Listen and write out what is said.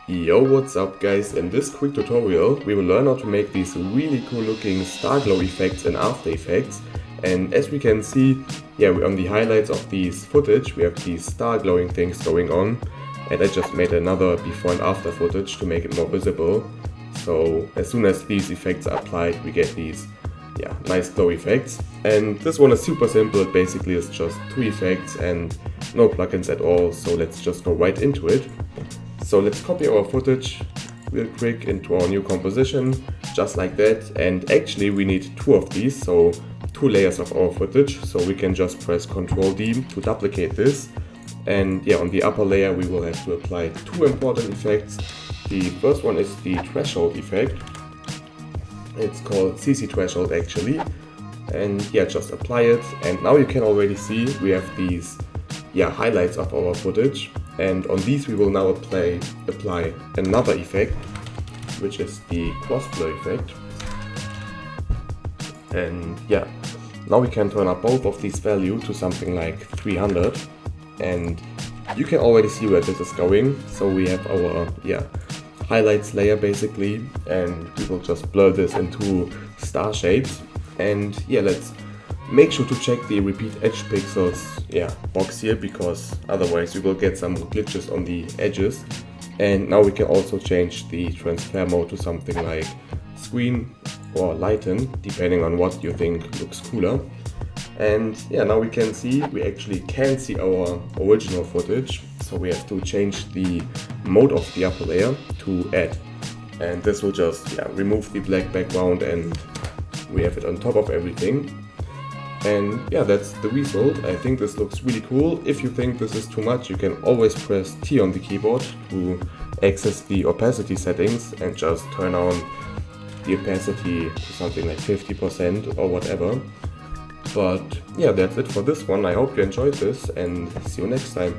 Yo, what's up guys? In this quick tutorial we will learn how to make these really cool looking star glow effects in After Effects. And as we can see, on the highlights of these footage we have these star glowing things going on, and I just made another before and after footage to make it more visible. So as soon as these effects are applied we get these nice glow effects. And this one is super simple. It basically is just two effects and no plugins at all, so let's just go right into it. So let's copy our footage real quick into our new composition, just like that. And actually we need two of these, so two layers of our footage. So we can just press Ctrl D to duplicate this. And on the upper layer we will have to apply two important effects. The first one is the threshold effect. It's called CC threshold actually. And just apply it. And now you can already see we have these highlights of our footage. And on these we will now apply another effect, which is the cross blur effect. And now we can turn up both of these values to something like 300. And you can already see where this is going. So we have our highlights layer basically, and we will just blur this into star shapes. And let's make sure to check the repeat edge pixels box here, because otherwise we will get some glitches on the edges. And now we can also change the transfer mode to something like screen or lighten, depending on what you think looks cooler. And now we actually can see our original footage. So we have to change the mode of the upper layer to add, and this will just remove the black background and we have it on top of everything. And that's the result. I think this looks really cool. If you think this is too much, you can always press T on the keyboard to access the opacity settings and just turn on the opacity to something like 50% or whatever. But that's it for this one. I hope you enjoyed this and see you next time.